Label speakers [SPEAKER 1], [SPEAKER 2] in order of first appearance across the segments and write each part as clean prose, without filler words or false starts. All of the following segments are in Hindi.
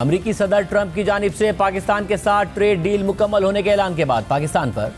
[SPEAKER 1] अमेरिकी सदर ट्रंप की जानिब से पाकिस्तान के साथ ट्रेड डील मुकम्मल होने के ऐलान के बाद पाकिस्तान पर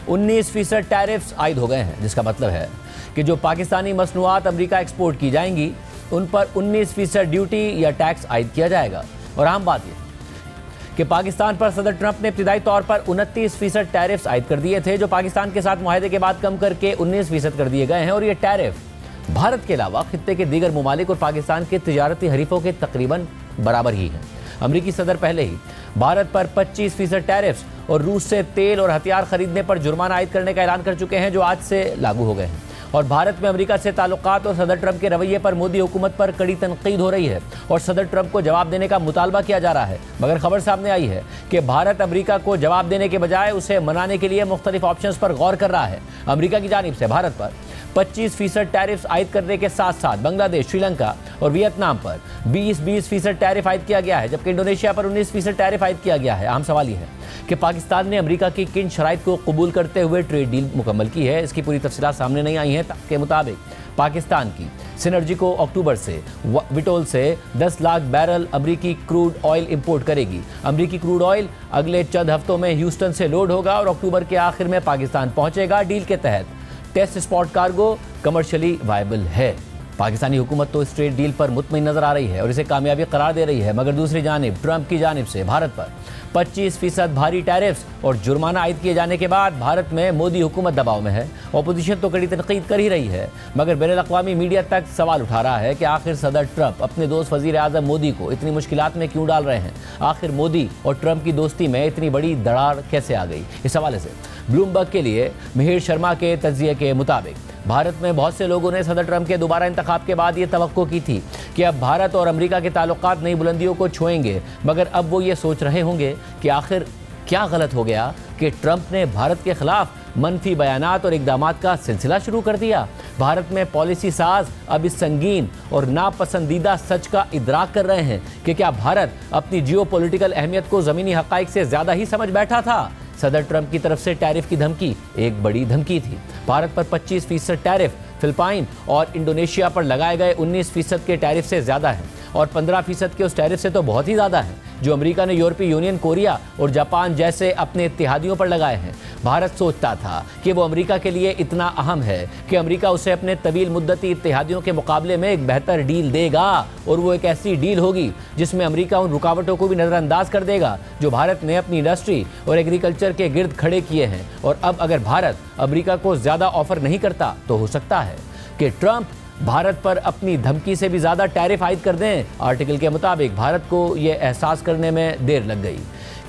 [SPEAKER 1] 19% टैरिफ्स आयद हो गए हैं, जिसका मतलब है कि जो पाकिस्तानी मसनूआत अमेरिका एक्सपोर्ट की जाएंगी उन पर 19% ड्यूटी या टैक्स आयद किया जाएगा। और अहम बात यह कि पाकिस्तान पर सदर ट्रंप ने इब्तिदाई तौर पर 29% टैरिफ्स आयद कर दिए थे, जो पाकिस्तान के साथ मुआहदे के बाद कम करके 19% कर दिए गए हैं। और ये टैरिफ भारत के अलावा खित्ते के दीगर ममालिक और पाकिस्तान के तिजारती हरीफों के तकरीबन बराबर ही हैं। अमेरिकी सदर पहले ही भारत पर 25% टैरिफ्स और रूस से तेल और हथियार खरीदने पर जुर्माना आयद करने का ऐलान कर चुके हैं, जो आज से लागू हो गए हैं। और भारत में अमेरिका से ताल्लुकात और सदर ट्रंप के रवैये पर मोदी हुकूमत पर कड़ी तनकीद हो रही है और सदर ट्रंप को जवाब देने का मुतालबा किया जा रहा है। मगर खबर सामने आई है कि भारत अमेरिका को जवाब देने के बजाय उसे मनाने के लिए मुख्तलिफ ऑप्शंस पर गौर कर रहा है। अमेरिका की जानिब से भारत पर 25% टैरिफ्स आयद करने के साथ साथ बांग्लादेश, श्रीलंका और वियतनाम पर 20% टैरिफ आयद किया गया है, जबकि इंडोनेशिया पर 19% टैरिफ आयद किया गया है। अहम सवाल यह है कि पाकिस्तान ने अमेरिका की किन शराइत को कबूल करते हुए ट्रेड डील मुकम्मल की है। इसकी पूरी तफसीलात सामने नहीं आई हैं। के मुताबिक पाकिस्तान की सिनर्जी को अक्टूबर से विटोल से 10 लाख बैरल अमरीकी क्रूड ऑयल इंपोर्ट करेगी। अमरीकी क्रूड ऑयल अगले चंद हफ्तों में ह्यूस्टन से लोड होगा और अक्टूबर के आखिर में पाकिस्तान पहुंचेगा। डील के तहत test spot cargo commercially viable है। पाकिस्तानी हुकूमत तो इस ट्रेड डील पर मुतमईन नजर आ रही है और इसे कामयाबी करार दे रही है, मगर दूसरी जानिब ट्रंप की जानिब से भारत पर 25% भारी टैरिफ्स और जुर्माना आयद किए जाने के बाद भारत में मोदी हुकूमत दबाव में है। अपोजिशन तो कड़ी तनकीद कर ही रही है, मगर बैनुल-अक़वामी मीडिया तक सवाल उठा रहा है कि आखिर सदर ट्रंप अपने दोस्त वज़ीर आज़म मोदी को इतनी मुश्किलात में क्यों डाल रहे हैं। आखिर मोदी और ट्रंप की दोस्ती में इतनी बड़ी दरार कैसे आ गई। इस हवाले से ब्लूमबर्ग के लिए मिहिर शर्मा के तज्ज़िये के मुताबिक भारत में बहुत से लोगों ने सदर ट्रंप के दोबारा इंतखाब के बाद ये तवक्को की थी कि अब भारत और अमेरिका के ताल्लुकात नई बुलंदियों को छुएंगे, मगर अब वो ये सोच रहे होंगे कि आखिर क्या गलत हो गया कि ट्रंप ने भारत के खिलाफ मनफी बयानात और इक़दामात का सिलसिला शुरू कर दिया। भारत में पॉलिसी साज अब इस संगीन और नापसंदीदा सच का इदराक कर रहे हैं कि क्या भारत अपनी जियोपॉलिटिकल अहमियत को ज़मीनी हक़ाइक़ से ज़्यादा ही समझ बैठा था। सदर ट्रंप की तरफ से टैरिफ की धमकी एक बड़ी धमकी थी। भारत पर 25% टैरिफ फिलिपाइन और इंडोनेशिया पर लगाए गए 19% के टैरिफ से ज़्यादा है और 15% के उस टैरिफ से तो बहुत ही ज़्यादा है जो अमेरिका ने यूरोपीय यूनियन, कोरिया और जापान जैसे अपने इत्तेहादियों पर लगाए हैं। भारत सोचता था कि वो अमेरिका के लिए इतना अहम है कि अमेरिका उसे अपने तवील मुद्दती इत्तेहादियों के मुकाबले में एक बेहतर डील देगा और वो एक ऐसी डील होगी जिसमें अमेरिका उन रुकावटों को भी नज़रअंदाज कर देगा जो भारत ने अपनी इंडस्ट्री और एग्रीकल्चर के गिर्द खड़े किए हैं। और अब अगर भारत अमेरिका को ज़्यादा ऑफर नहीं करता तो हो सकता है कि ट्रंप भारत पर अपनी धमकी से भी ज़्यादा टैरिफ आयद कर दें। आर्टिकल के मुताबिक भारत को ये एहसास करने में देर लग गई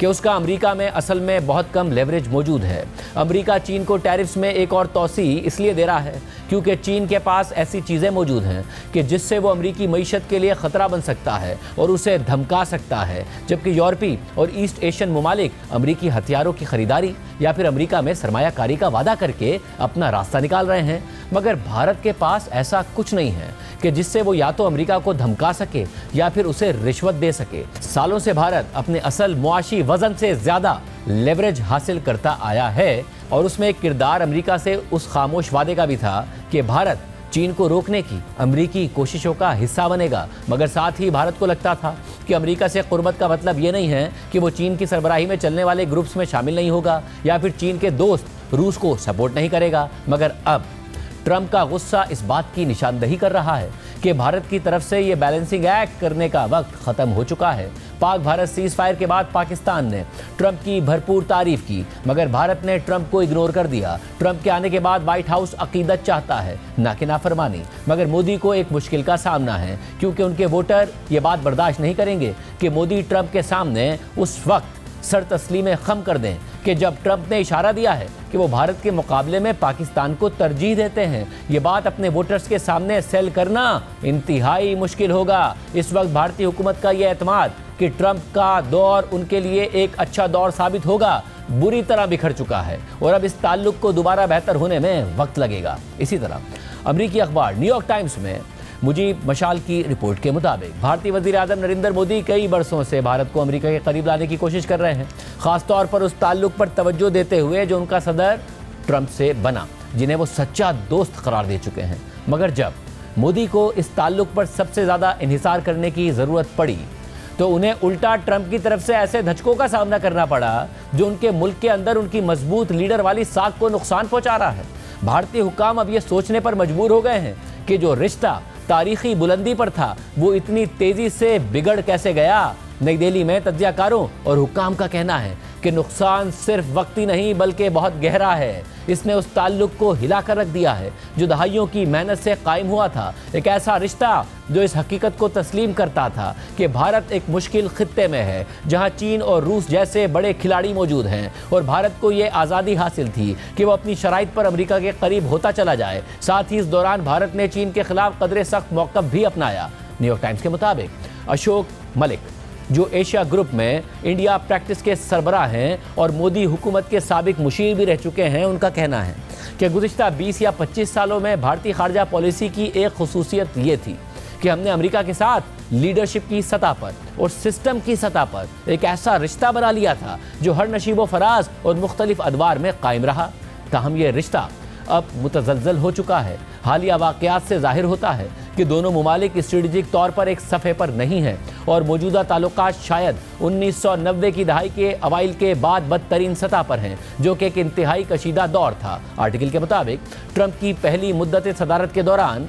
[SPEAKER 1] कि उसका अमेरिका में असल में बहुत कम लेवरेज मौजूद है। अमेरिका चीन को टैरिफ्स में एक और तोसी इसलिए दे रहा है क्योंकि चीन के पास ऐसी चीज़ें मौजूद हैं कि जिससे वो अमेरिकी मईशत के लिए ख़तरा बन सकता है और उसे धमका सकता है, जबकि यूरोपीय और ईस्ट एशियन ममालिक अमेरिकी हथियारों की खरीदारी या फिर अमेरिका में सरमायाकारी का वादा करके अपना रास्ता निकाल रहे हैं। मगर भारत के पास ऐसा कुछ नहीं है कि जिससे वो या तो अमेरिका को धमका सके या फिर उसे रिश्वत दे सके। सालों से भारत अपने असल मुआशी वजन से ज़्यादा लेवरेज हासिल करता आया है और उसमें एक किरदार अमेरिका से उस खामोश वादे का भी था कि भारत चीन को रोकने की अमेरिकी कोशिशों का हिस्सा बनेगा। मगर साथ ही भारत को लगता था कि अमेरिका से कुर्बत का मतलब ये नहीं है कि वो चीन की सरबराही में चलने वाले ग्रुप्स में शामिल नहीं होगा या फिर चीन के दोस्त रूस को सपोर्ट नहीं करेगा। मगर अब ट्रंप का गुस्सा इस बात की निशानदही कर रहा है कि भारत की तरफ से ये बैलेंसिंग एक्ट करने का वक्त ख़त्म हो चुका है। पाक भारत सीज़ फायर के बाद पाकिस्तान ने ट्रंप की भरपूर तारीफ की, मगर भारत ने ट्रंप को इग्नोर कर दिया। ट्रंप के आने के बाद व्हाइट हाउस अकीदत चाहता है, ना कि नाफरमानी। मगर मोदी को एक मुश्किल का सामना है क्योंकि उनके वोटर ये बात बर्दाश्त नहीं करेंगे कि मोदी ट्रंप के सामने उस वक्त सर तस्लीम खम कर दें कि जब ट्रंप ने इशारा दिया है कि वो भारत के मुकाबले में पाकिस्तान को तरजीह देते हैं। ये बात अपने वोटर्स के सामने सेल करना इंतहाई मुश्किल होगा। इस वक्त भारतीय हुकूमत का ये एतमाद कि ट्रंप का दौर उनके लिए एक अच्छा दौर साबित होगा बुरी तरह बिखर चुका है और अब इस ताल्लुक को दोबारा बेहतर होने में वक्त लगेगा। इसी तरह अमरीकी अखबार न्यूयॉर्क टाइम्स में मुजीब मशाल की रिपोर्ट के मुताबिक भारतीय वज़ीर आज़म नरेंद्र मोदी कई बरसों से भारत को अमेरिका के करीब लाने की कोशिश कर रहे हैं, ख़ासतौर पर उस ताल्लुक पर तवज्जो देते हुए जो उनका सदर ट्रंप से बना, जिन्हें वो सच्चा दोस्त करार दे चुके हैं। मगर जब मोदी को इस ताल्लुक पर सबसे ज़्यादा इन्हिसार करने की ज़रूरत पड़ी तो उन्हें उल्टा ट्रंप की तरफ से ऐसे धचकों का सामना करना पड़ा जो उनके मुल्क के अंदर उनकी मजबूत लीडर वाली साख को नुकसान पहुंचा रहा है। भारतीय हुक्काम अब ये सोचने पर मजबूर हो गए हैं कि जो रिश्ता तारीखी बुलंदी पर था वो इतनी तेजी से बिगड़ कैसे गया। नई दिल्ली में तज्जियाकारों और हुक्काम का कहना है कि नुकसान सिर्फ वक्ती नहीं बल्कि बहुत गहरा है। इसने उस ताल्लुक को हिलाकर रख दिया है जो दहाइयों की मेहनत से कायम हुआ था। एक ऐसा रिश्ता जो इस हकीकत को तस्लीम करता था कि भारत एक मुश्किल खित्ते में है जहां चीन और रूस जैसे बड़े खिलाड़ी मौजूद हैं और भारत को ये आज़ादी हासिल थी कि वो अपनी शराइत पर अमेरिका के करीब होता चला जाए। साथ ही इस दौरान भारत ने चीन के खिलाफ कदरे सख्त मौक़िफ़ भी अपनाया। न्यूयॉर्क टाइम्स के मुताबिक अशोक मलिक जो एशिया ग्रुप में इंडिया प्रैक्टिस के सरबराह हैं और मोदी हुकूमत के साबिक मुशीर भी रह चुके हैं, उनका कहना है कि गुज़िश्ता 20 या 25 सालों में भारतीय खारजा पॉलिसी की एक खुसूसियत ये थी कि हमने अमेरिका के साथ लीडरशिप की सतह पर और सिस्टम की सतह पर एक ऐसा रिश्ता बना लिया था जो हर नशीबो फराज और मुख्तलिफ अदवार में कायम रहा। ताहम यह रिश्ता अब मुतज़ल्ज़ल हो चुका है। हालिया वाक़यात से जाहिर होता है कि दोनों मुमालिक स्ट्रेटजिक तौर पर एक सफ़े पर नहीं हैं और मौजूदा ताल्लुकात शायद 1990 की दहाई के अवाइल के बाद बदतरीन सतह पर हैं, जो कि एक इंतहाई कशीदा दौर था। आर्टिकल के मुताबिक ट्रंप की पहली मुद्दत सदारत के दौरान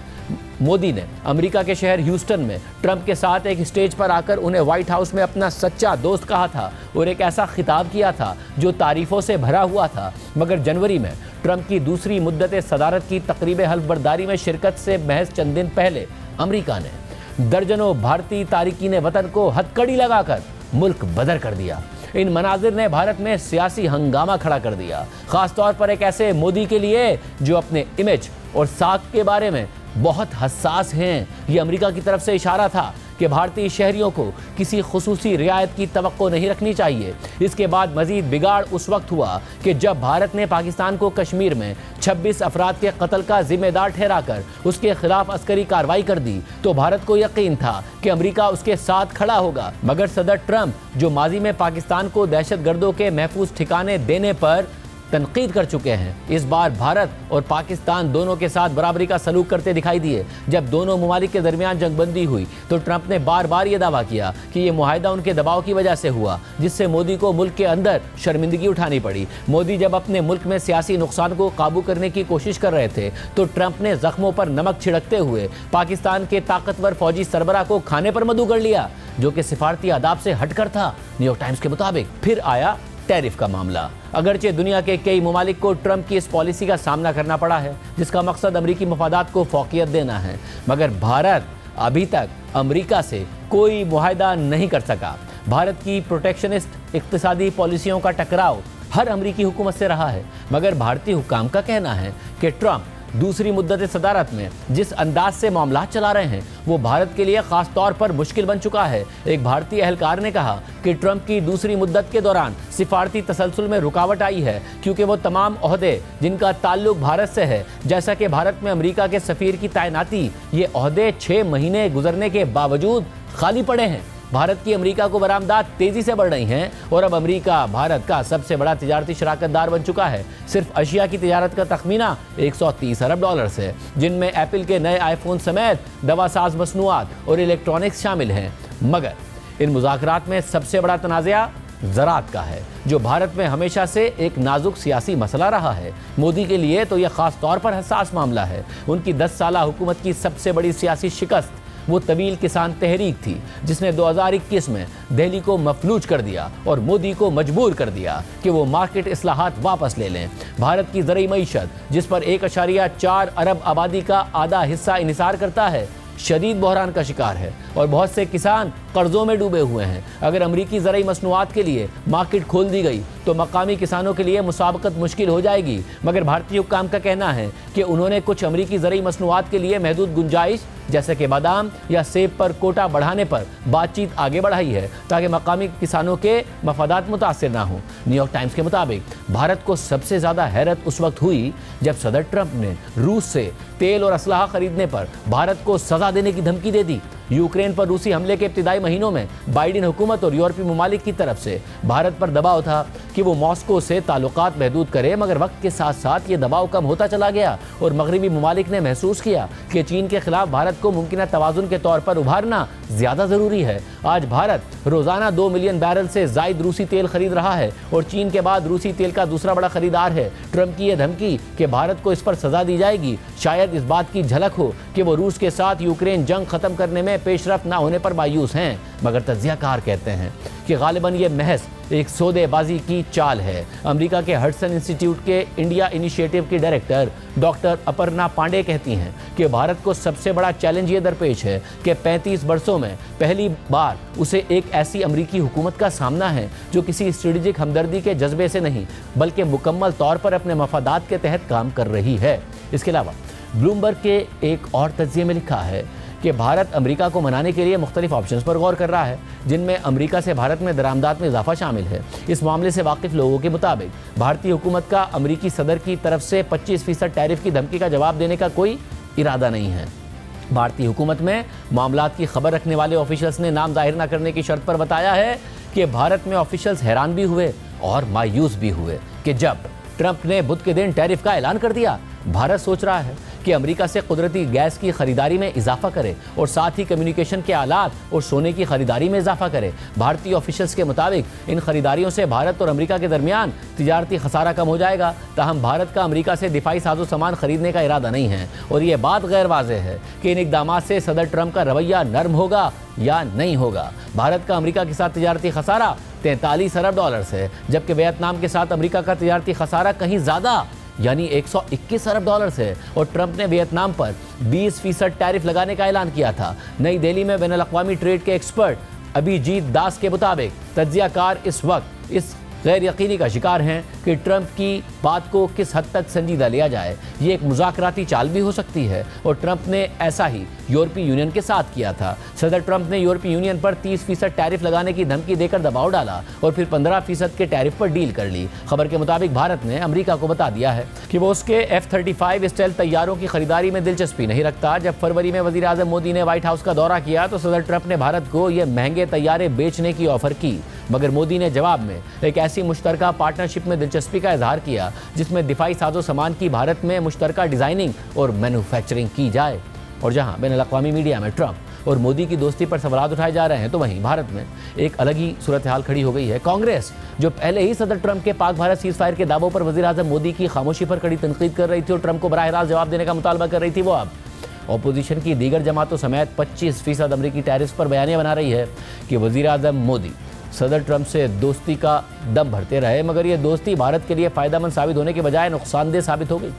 [SPEAKER 1] मोदी ने अमेरिका के शहर ह्यूस्टन में ट्रंप के साथ एक स्टेज पर आकर उन्हें व्हाइट हाउस में अपना सच्चा दोस्त कहा था और एक ऐसा खिताब किया था जो तारीफ़ों से भरा हुआ था। मगर जनवरी में ट्रंप की दूसरी मुद्दत सदारत की तकरीब हल्फबर्दारी में शिरकत से महज चंद दिन पहले अमेरिका ने दर्जनों भारतीय तारिकीन वतन को हथकड़ी लगाकर मुल्क बदर कर दिया। इन मनाजिर ने भारत में सियासी हंगामा खड़ा कर दिया, खासतौर पर एक ऐसे मोदी के लिए जो अपने इमेज और साख के बारे में बहुत हसास हैं। ये अमेरिका की तरफ से इशारा था कि भारतीय शहरियों को किसी खुसूसी रियायत की तवक्को नहीं रखनी चाहिए। इसके बाद मजीद बिगाड़ उस वक्त हुआ कि जब भारत ने पाकिस्तान को कश्मीर में 26 अफराद के कत्ल का जिम्मेदार ठहराकर उसके खिलाफ अस्करी कार्रवाई कर दी तो भारत को यकीन था कि अमेरिका उसके साथ खड़ा होगा। मगर सदर ट्रंप जो माजी में पाकिस्तान को दहशतगर्दों के महफूज ठिकाने देने पर तनकीद कर चुके हैं, इस बार भारत और पाकिस्तान दोनों के साथ बराबरी का सलूक करते दिखाई दिए। जब दोनों ममालिक के दरमियान जंगबंदी हुई तो ट्रंप ने बार बार ये दावा किया कि ये मुआहिदा उनके दबाव की वजह से हुआ, जिससे मोदी को मुल्क के अंदर शर्मिंदगी उठानी पड़ी। मोदी जब अपने मुल्क में सियासी नुकसान को काबू करने की कोशिश कर रहे थे तो ट्रंप ने जख्मों पर नमक छिड़कते हुए पाकिस्तान के ताकतवर फौजी सरबराह को खाने पर मदऊ कर लिया, जो कि सिफारती आदाब से हटकर था। न्यूयॉर्क टाइम्स के मुताबिक फिर आया टैरिफ का मामला। अगरचे दुनिया के कई ममालिक को ट्रंप की इस पॉलिसी का सामना करना पड़ा है जिसका मकसद अमरीकी मफादात को फौकियत देना है, मगर भारत अभी तक अमरीका से कोई मुआहिदा नहीं कर सका। भारत की प्रोटेक्शनिस्ट इक्तिसादी पॉलिसियों का टकराव हर अमरीकी हुकूमत से रहा है, मगर भारतीय हुक्काम का कहना है कि ट्रंप दूसरी मुद्दत सदारत में जिस अंदाज से मामला चला रहे हैं वो भारत के लिए खास तौर पर मुश्किल बन चुका है। एक भारतीय एहलकार ने कहा कि ट्रंप की दूसरी मुद्दत के दौरान सिफारती तसलसल में रुकावट आई है क्योंकि वो तमाम ओहदे जिनका ताल्लुक भारत से है, जैसा कि भारत में अमेरिका के सफ़ीर की तैनाती, ये ओहदे 6 महीने गुजरने के बावजूद खाली पड़े हैं। भारत की अमेरिका को बरामदात तेजी से बढ़ रही हैं और अब अमेरिका भारत का सबसे बड़ा तिजारती शराकतदार बन चुका है। सिर्फ एशिया की तिजारत का तखमीना 130 अरब डॉलर से, जिनमें एप्पल के नए आईफोन समेत दवासाज मसनूआत और इलेक्ट्रॉनिक्स शामिल हैं। मगर इन मुज़ाकरात में सबसे बड़ा तनाज़ा ज़राअत का है, जो भारत में हमेशा से एक नाजुक सियासी मसला रहा है। मोदी के लिए तो यह ख़ास तौर पर हसास मामला है। उनकी 10 साला हुकूमत की सबसे बड़ी सियासी शिकस्त वो तवील किसान तहरीक थी जिसने 2021 में दिल्ली को मफलूज कर दिया और मोदी को मजबूर कर दिया कि वो मार्केट इस्लाहात वापस ले लें। भारत की ज़रई मईशत जिस पर 1.4 अरब आबादी का आधा हिस्सा इन्हिसार करता है, शदीद बहरान का शिकार है और बहुत से किसान कर्जों में डूबे हुए हैं। अगर अमरीकी ज़रई मसनूआत के लिए मार्केट खोल दी गई तो मकामी किसानों के लिए मुसाबकत मुश्किल हो जाएगी। मगर भारतीय हुक्काम का कहना है कि उन्होंने कुछ अमरीकी ज़रई मसनूआत के लिए महदूद गुंजाइश जैसे कि बादाम या सेब पर कोटा बढ़ाने पर बातचीत आगे बढ़ाई है ताकि मकामी किसानों के मफादात मुतासिर ना हो। न्यूयॉर्क टाइम्स के मुताबिक भारत को सबसे ज़्यादा हैरत उस वक्त हुई जब सदर ट्रंप ने रूस से तेल और असलाह खरीदने पर भारत को सज़ा देने की धमकी दे दी। यूक्रेन पर रूसी हमले के इब्तिदाई महीनों में बाइडेन हुकूमत और यूरोपीय ममालिक की तरफ से भारत पर दबाव था कि वो मॉस्को से ताल्लुकात महदूद करे, मगर वक्त के साथ साथ ये दबाव कम होता चला गया और मगरबी ममालिक ने महसूस किया कि चीन के खिलाफ भारत को मुमकिन तवाजुन के तौर पर उभारना ज्यादा जरूरी है। आज भारत रोजाना 2 मिलियन बैरल से जायद रूसी तेल खरीद रहा है और चीन के बाद रूसी तेल का दूसरा बड़ा खरीदार है। ट्रंप की यह धमकी कि भारत को इस पर सजा दी जाएगी शायद इस बात की झलक हो कि वो रूस के साथ यूक्रेन जंग खत्म करने में पेशरफ न होने पर मायूस हैं, मगर तज्जियाकार कहते हैं कि गालिबन ये महज एक सौदेबाजी की चाल है। अमेरिका के हडसन इंस्टीट्यूट के इंडिया इनिशिएटिव की डायरेक्टर डॉक्टर अपर्णा पांडे कहती हैं कि भारत को सबसे बड़ा चैलेंज ये दरपेश है कि 35 वर्षों में पहली बार उसे एक ऐसी अमेरिकी हुकूमत का सामना है जो किसी स्ट्रेटेजिक हमदर्दी के जज्बे से नहीं बल्कि मुकम्मल तौर पर अपने मफादात के तहत काम कर रही है। इसके अलावा ब्लूमबर्ग के एक और तज्जिये में लिखा है कि भारत अमेरिका को मनाने के लिए मुख्तलिफ ऑप्शंस पर गौर कर रहा है, जिनमें अमेरिका से भारत में दरामदात में इजाफा शामिल है। इस मामले से वाकिफ लोगों के मुताबिक भारतीय हुकूमत का अमेरिकी सदर की तरफ से 25% टैरिफ की धमकी का जवाब देने का कोई इरादा नहीं है। भारतीय हुकूमत में मामलात की खबर रखने वाले ऑफिशियल्स ने नाम जाहिर न करने की शर्त पर बताया है कि भारत में ऑफिशियल्स हैरान भी हुए और मायूस भी हुए कि जब ट्रंप ने बुध के दिन टैरिफ का ऐलान कर दिया। भारत सोच रहा है कि अमेरिका से कुदरती गैस की खरीदारी में इजाफा करे और साथ ही कम्युनिकेशन के आलात और सोने की खरीदारी में इजाफा करे। भारतीय ऑफिशियल्स के मुताबिक इन खरीदारियों से भारत और अमेरिका के दरमियान तिजारती खसारा कम हो जाएगा। ताहम भारत का अमेरिका से दिफाई साजो सामान खरीदने का इरादा नहीं है और ये बात गैर वाज़ेह है कि इन इकदामात से सदर ट्रंप का रवैया नर्म होगा या नहीं होगा। भारत का अमेरिका के साथ तिजारती खसारा 43 अरब डॉलर्स है, जबकि वियतनाम के साथ अमेरिका का तिजारती खसारा कहीं ज़्यादा यानी 121 अरब डॉलर्स है और ट्रंप ने वियतनाम पर 20% टैरिफ लगाने का ऐलान किया था। नई दिल्ली में बैनुल अक़वामी ट्रेड के एक्सपर्ट अभिजीत दास के मुताबिक तज्जियाकार इस वक्त इस गैर यकीनी का शिकार हैं कि ट्रंप की बात को किस हद तक संजीदा लिया जाए। ये एक मुज़ाकराती चाल भी हो सकती है और ट्रंप ने ऐसा ही यूरोपीय यूनियन के साथ किया था। सदर ट्रंप ने यूरोपीय यूनियन पर 30% टैरिफ लगाने की धमकी देकर दबाव डाला और फिर 15% के टैरिफ पर डील कर ली। खबर के मुताबिक भारत ने अमेरिका को बता दिया है कि वो उसके F-35 स्टेल्थ तैयारों की खरीदारी में दिलचस्पी नहीं रखता। जब फरवरी में वज़ीर आज़म मोदी ने व्हाइट हाउस का दौरा किया तो सदर ट्रंप ने भारत को ये महंगे तैयारे बेचने की ऑफर की, मगर मोदी ने जवाब में एक ऐसी मुश्तरका पार्टनरशिप में दिलचस्पी का इजहार किया जिसमें दिफाई साजो सामान की भारत में मुश्तरका डिजाइनिंग और मैन्युफैक्चरिंग की जाए। और जहां बैनुल अक़वामी मीडिया में ट्रंप और मोदी की दोस्ती पर सवाल उठाए जा रहे हैं, तो वहीं भारत में एक अलग ही सूरत हाल खड़ी हो गई है। कांग्रेस जो पहले ही सदर ट्रंप के पाक भारत सीज फायर के दावों पर वज़ीर आज़म मोदी की खामोशी पर कड़ी तनकीद कर रही थी और ट्रंप को बराह रास्त जवाब देने का मुतालबा कर रही थी, वो अब ऑपोजिशन की दीगर जमातों समेत 25% अमरीकी टैरिफ पर बयानियां बना रही है कि वज़ीर आज़म मोदी सदर ट्रंप से दोस्ती का दम भरते रहे, मगर ये दोस्ती भारत के लिए फायदेमंद साबित होने के बजाय नुकसानदेह साबित हो गई।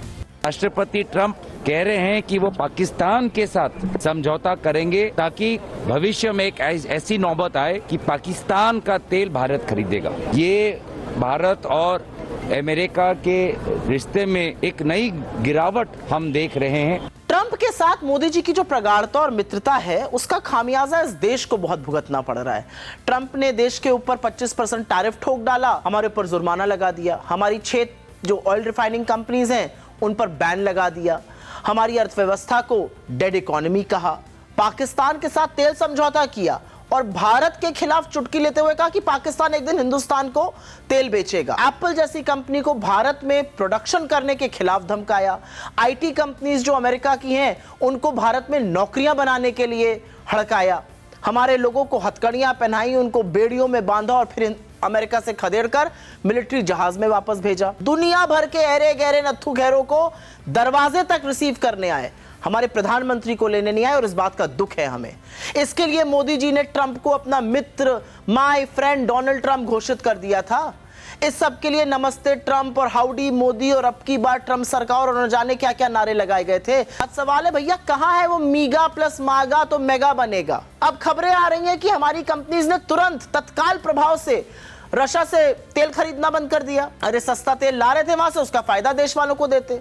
[SPEAKER 2] राष्ट्रपति ट्रंप कह रहे हैं कि वो पाकिस्तान के साथ समझौता करेंगे ताकि भविष्य में एक ऐसी नौबत आए कि पाकिस्तान का तेल भारत खरीदेगा। ये भारत और अमेरिका के रिश्ते में एक नई गिरावट हम देख रहे हैं।
[SPEAKER 3] ट्रंप के साथ मोदी जी की जो प्रगाढ़ता और मित्रता है उसका खामियाजा इस देश को बहुत भुगतना पड़ रहा है। ट्रंप ने देश के ऊपर 25% टैरिफ ठोक डाला, हमारे ऊपर जुर्माना लगा दिया, हमारी 6 जो ऑयल रिफाइनिंग कंपनीज हैं उन पर बैन लगा दिया, हमारी अर्थव्यवस्था को डेड इकोनॉमी कहा, पाकिस्तान के साथ तेल समझौता किया और भारत के खिलाफ चुटकी लेते हुए कहा कि पाकिस्तान एक दिन हिंदुस्तान को तेल बेचेगा। एप्पल जैसी कंपनी को भारत में प्रोडक्शन करने के खिलाफ धमकाया। आईटी कंपनीज जो अमेरिका की हैं उनको भारत में नौकरियां बनाने के लिए हड़काया। हमारे लोगों को हथकड़ियां पहनाई, उनको बेड़ियों में बांधा और फिर अमेरिका से खदेड़कर मिलिट्री जहाज में वापस भेजा। दुनिया भर के अहरे गहरे नत्थु गहरों को दरवाजे तक रिसीव करने आए, हमारे प्रधानमंत्री को लेने नहीं आए और इस बात का दुख है हमें। इसके लिए मोदी जी ने ट्रंप को अपना मित्र, माय फ्रेंड डोनाल्ड ट्रंप घोषित कर दिया था। इस सब के लिए नमस्ते ट्रंप और हाउडी मोदी और अब की बार ट्रंप सरकार और न जाने क्या क्या नारे लगाए गए थे। अब सवाल है भैया, कहां है वो मीगा प्लस मागा तो मेगा बनेगा। अब खबरें आ रही हैं कि हमारी कंपनीज ने तुरंत तत्काल प्रभाव से रशिया से तेल खरीदना बंद कर दिया। अरे सस्ता तेल ला रहे थे वहां से, उसका फायदा देश वालों को देते।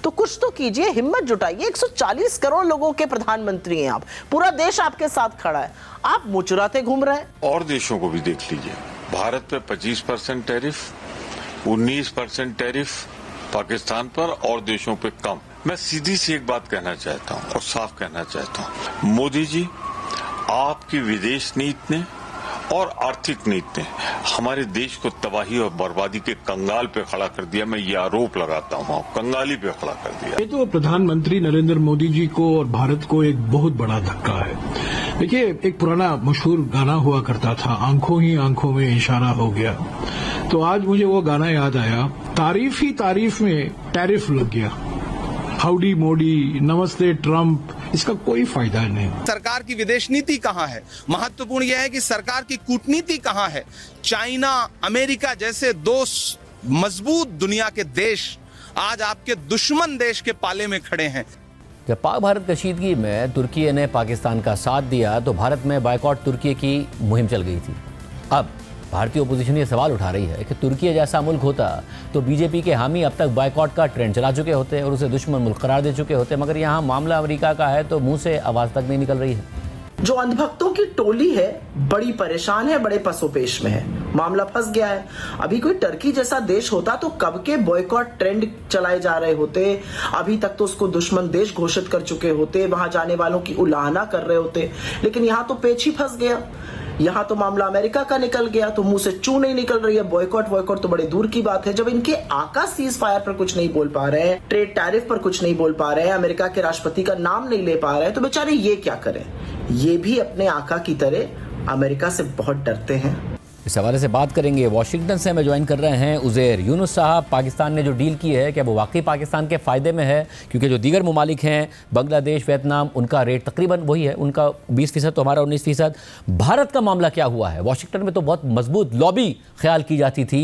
[SPEAKER 3] तो कुछ तो कीजिए, हिम्मत जुटाइए। 140 करोड़ लोगों के प्रधानमंत्री हैं आप, पूरा देश आपके साथ खड़ा है, आप मुचुराते घूम रहे हैं।
[SPEAKER 4] और देशों को भी देख लीजिए, भारत पे 25% टैरिफ, 19% टैरिफ पाकिस्तान पर और देशों पे कम। मैं सीधी सी एक बात कहना चाहता हूं और साफ कहना चाहता हूं, मोदी जी आपकी विदेश नीति ने और आर्थिक नीति ने हमारे देश को तबाही और बर्बादी के कंगाल पे खड़ा कर दिया। मैं ये आरोप लगाता हूँ, कंगाली पे खड़ा कर दिया।
[SPEAKER 5] ये तो प्रधानमंत्री नरेंद्र मोदी जी को और भारत को एक बहुत बड़ा धक्का है। देखिए, एक पुराना मशहूर गाना हुआ करता था, आंखों ही आंखों में इशारा हो गया। तो आज मुझे वो गाना याद आया, तारीफ ही तारीफ में टैरिफ लग गया। हाउडी मोदी, नमस्ते ट्रंप, इसका कोई फायदा नहीं।
[SPEAKER 6] सरकार की विदेश नीति कहाँ है? महत्वपूर्ण यह है कि सरकार की कूटनीति कहाँ है? चाइना, अमेरिका जैसे दो मजबूत दुनिया के देश आज आपके दुश्मन देश के पाले में खड़े हैं।
[SPEAKER 1] जब पाक भारत कशीदगी में तुर्की ने पाकिस्तान का साथ दिया तो भारत में बायकॉट तुर्की की मुहिम चल गई थी। अब भारतीय ओपोजिशन ये सवाल उठा रही है कि तुर्की जैसा मुल्क होता तो बीजेपी के हामी अब तक बायकॉट का ट्रेंड चला चुके होते और उसे दुश्मन मुल्क करार दे चुके होते, मगर यहाँ मामला अमेरिका का है तो मुंह से आवाज तक नहीं निकल रही है।
[SPEAKER 3] जो अंधभक्तों की टोली है बड़ी परेशान है, बड़े पसोपेश में है, मामला फंस गया है। अभी कोई टर्की जैसा देश होता तो कब के बॉयकॉट ट्रेंड चलाए जा रहे होते, अभी तक तो उसको दुश्मन देश घोषित कर चुके होते, वहां जाने वालों की उलाहना कर रहे होते। लेकिन यहाँ तो पेच ही फंस गया, यहाँ तो मामला अमेरिका का निकल गया, तो मुंह से चू नहीं निकल रही है। बॉयकॉट तो बड़े दूर की बात है। जब इनके आका सीज फायर पर कुछ नहीं बोल पा रहे हैं, ट्रेड टैरिफ पर कुछ नहीं बोल पा रहे हैं, अमेरिका के राष्ट्रपति का नाम नहीं ले पा रहे हैं, तो बेचारे ये क्या करें? ये भी अपने आका की तरह अमेरिका से बहुत डरते हैं।
[SPEAKER 1] इस हवाले से बात करेंगे। वॉशिंगटन से हमें ज्वाइन कर रहे हैं उज़ैर यूनुस साहब। पाकिस्तान ने जो डील की है क्या वो वाकई पाकिस्तान के फ़ायदे में है? क्योंकि जो दीगर ममालिक हैं बांग्लादेश, वियतनाम, उनका रेट तकरीबन वही है, उनका 20% तो हमारा 19%। भारत का मामला क्या हुआ है? वॉशिंगटन में तो बहुत मजबूत लॉबी ख्याल की जाती थी